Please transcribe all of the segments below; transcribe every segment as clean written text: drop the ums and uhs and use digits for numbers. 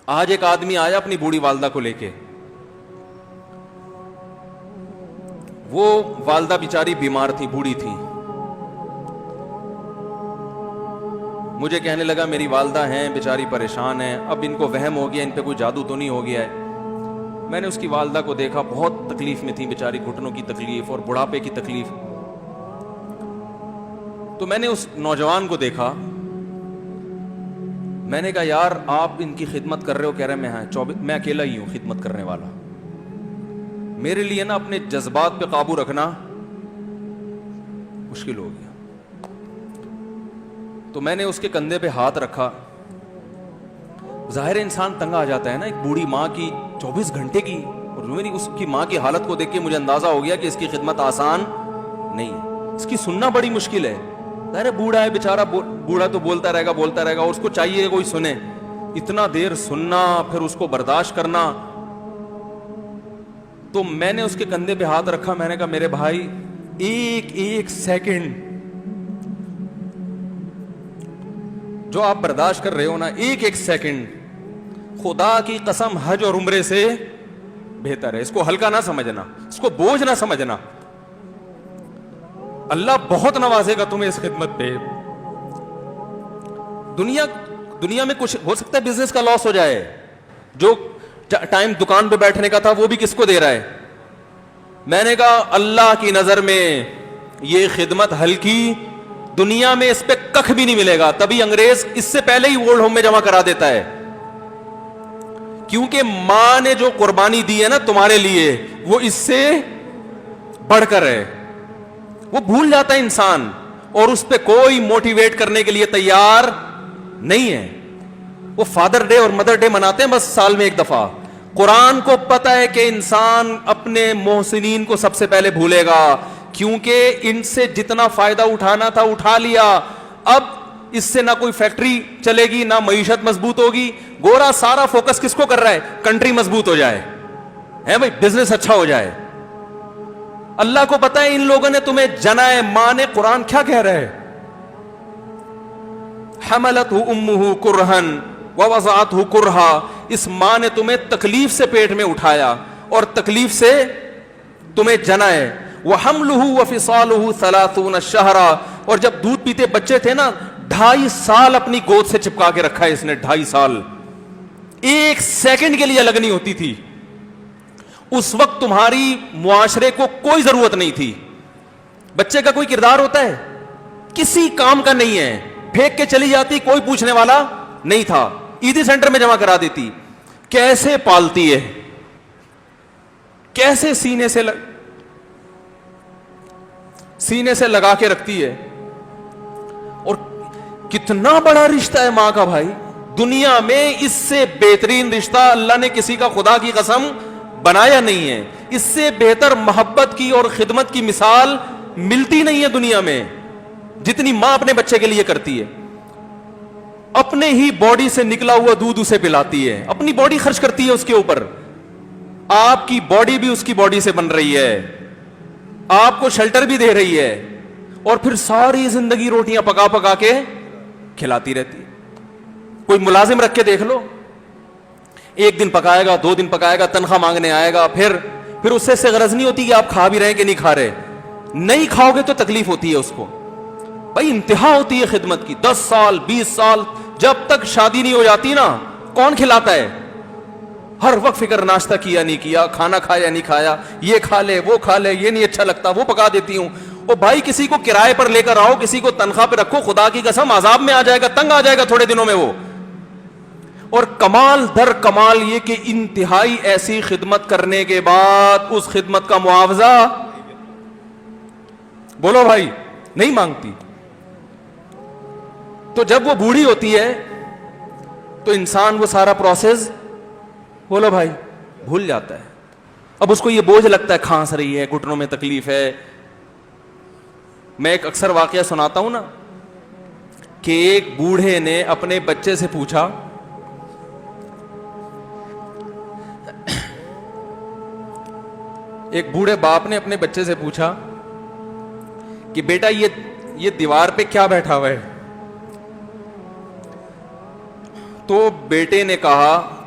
آج ایک آدمی آیا اپنی بوڑھی والدہ کو لے کے. وہ والدہ بیچاری بیمار تھی, بوڑھی تھی. مجھے کہنے لگا میری والدہ ہیں بیچاری پریشان ہیں, اب ان کو وہم ہو گیا, ان پہ کوئی جادو تو نہیں ہو گیا ہے. میں نے اس کی والدہ کو دیکھا, بہت تکلیف میں تھی بیچاری, گھٹنوں کی تکلیف اور بڑھاپے کی تکلیف. تو میں نے اس نوجوان کو دیکھا, میں نے کہا یار آپ ان کی خدمت کر رہے ہو؟ کہہ رہے میں اکیلا ہی ہوں خدمت کرنے والا. میرے لیے نا اپنے جذبات پہ قابو رکھنا مشکل ہو گیا. تو میں نے اس کے کندھے پہ ہاتھ رکھا. ظاہر انسان تنگ آ جاتا ہے نا, ایک بوڑھی ماں کی 24 گھنٹے کی, اور میری اس کی ماں کی حالت کو دیکھ کے مجھے اندازہ ہو گیا کہ اس کی خدمت آسان نہیں ہے, اس کی سننا بڑی مشکل ہے. ظاہر بوڑھا ہے بیچارہ, بوڑھا تو بولتا رہے گا, اور اس کو چاہیے کوئی سنے. اتنا دیر سننا, پھر اس کو برداشت کرنا. تو میں نے اس کے کندھے پہ ہاتھ رکھا, میں نے کہا میرے بھائی ایک سیکنڈ جو آپ برداشت کر رہے ہو نا, ایک سیکنڈ خدا کی قسم حج اور عمرے سے بہتر ہے. اس کو ہلکا نہ سمجھنا, اس کو بوجھ نہ سمجھنا. اللہ بہت نوازے گا تمہیں اس خدمت پہ. دنیا میں کچھ ہو سکتا ہے بزنس کا لاس ہو جائے, جو ٹائم دکان پہ بیٹھنے کا تھا وہ بھی کس کو دے رہا ہے. میں نے کہا اللہ کی نظر میں یہ خدمت ہلکی, دنیا میں اس پہ کخ بھی نہیں ملے گا. تبھی انگریز اس سے پہلے ہی اولڈ ہوم میں جمع کرا دیتا ہے, کیونکہ ماں نے جو قربانی دی ہے نا تمہارے لیے وہ اس سے بڑھ کر ہے. وہ بھول جاتا ہے انسان, اور اس پہ کوئی موٹیویٹ کرنے کے لیے تیار نہیں ہے. وہ فادر ڈے اور مدر ڈے مناتے ہیں بس سال میں ایک دفعہ. قرآن کو پتا ہے کہ انسان اپنے محسنین کو سب سے پہلے بھولے گا, کیونکہ ان سے جتنا فائدہ اٹھانا تھا اٹھا لیا. اب اس سے نہ کوئی فیکٹری چلے گی, نہ معیشت مضبوط ہوگی. گورا سارا فوکس کس کو کر رہا ہے؟ کنٹری مضبوط ہو جائے, ہے بھائی, بزنس اچھا ہو جائے. اللہ کو پتا ہے ان لوگوں نے تمہیں جنا ہے. ماں نے, قرآن کیا کہہ رہا ہے؟ حملتہ امہ کرہن ووضعتہ کرہا. اس ماں نے تمہیں تکلیف سے پیٹ میں اٹھایا اور تکلیف سے تمہیں جنا ہے. وحملہ وفصالہ 30 شہرا. اور جب دودھ پیتے بچے تھے نا, 2.5 سال اپنی گود سے چپکا کے رکھا ہے اس نے. 2.5 سال, ایک سیکنڈ کے لیے الگ نہیں ہوتی تھی. اس وقت تمہاری معاشرے کو کوئی ضرورت نہیں تھی. بچے کا کوئی کردار ہوتا ہے؟ کسی کام کا نہیں ہے. پھینک کے چلی جاتی, کوئی پوچھنے والا نہیں تھا. عیدی سینٹر میں جمع کرا دیتی. کیسے پالتی ہے, کیسے سینے سے لگا کے رکھتی ہے. اور کتنا بڑا رشتہ ہے ماں کا بھائی. دنیا میں اس سے بہترین رشتہ اللہ نے کسی کا خدا کی قسم بنایا نہیں ہے. اس سے بہتر محبت کی اور خدمت کی مثال ملتی نہیں ہے دنیا میں, جتنی ماں اپنے بچے کے لیے کرتی ہے. اپنے ہی باڈی سے نکلا ہوا دودھ اسے پلاتی ہے, اپنی باڈی خرچ کرتی ہے اس کے اوپر. آپ کی باڈی بھی اس کی باڈی سے بن رہی ہے, آپ کو شیلٹر بھی دے رہی ہے, اور پھر ساری زندگی روٹیاں پکا پکا کے کھلاتی رہتی. کوئی ملازم رکھ کے دیکھ لو, 1 دن پکائے گا, 2 دن پکائے گا, تنخواہ مانگنے آئے گا. پھر اس سے غرض نہیں ہوتی کہ آپ کھا بھی رہے ہیں کہ نہیں کھا رہے. نہیں کھاؤ گے تو تکلیف ہوتی ہے اس کو. بھائی انتہا ہوتی ہے خدمت کی. 10 سال 20 سال, جب تک شادی نہیں ہو جاتی نا, کون کھلاتا ہے؟ ہر وقت فکر, ناشتہ کیا نہیں کیا, کھانا کھایا نہیں کھایا, یہ کھا لے وہ کھا لے, یہ نہیں اچھا لگتا وہ پکا دیتی ہوں. او بھائی کسی کو کرائے پر لے کر آؤ, کسی کو تنخواہ پہ رکھو, خدا کی قسم عذاب میں آ جائے گا, تنگ آ جائے گا تھوڑے دنوں میں وہ. اور کمال در کمال یہ کہ انتہائی ایسی خدمت کرنے کے بعد اس خدمت کا معاوضہ, بولو بھائی, نہیں مانگتی. تو جب وہ بوڑھی ہوتی ہے تو انسان وہ سارا پروسیس, بولو بھائی, بھول جاتا ہے. اب اس کو یہ بوجھ لگتا ہے, کھانس رہی ہے, گھٹنوں میں تکلیف ہے. میں ایک اکثر واقعہ سناتا ہوں نا, کہ ایک بوڑھے نے اپنے بچے سے پوچھا, ایک بوڑھے باپ نے اپنے بچے سے پوچھا کہ بیٹا یہ دیوار پہ کیا بیٹھا ہوا ہے؟ تو بیٹے نے کہا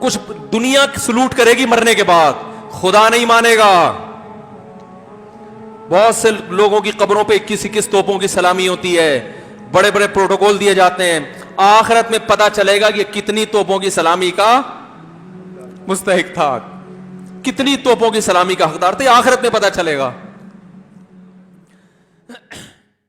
کچھ دنیا سلوٹ کرے گی مرنے کے بعد, خدا نہیں مانے گا. بہت سے لوگوں کی قبروں پہ 21 توپوں کی سلامی ہوتی ہے, بڑے بڑے پروٹوکول دیے جاتے ہیں. آخرت میں پتا چلے گا کہ کتنی توپوں کی سلامی کا مستحق تھا, کتنی توپوں کی سلامی کا حقدار تھے, آخرت میں پتا چلے گا.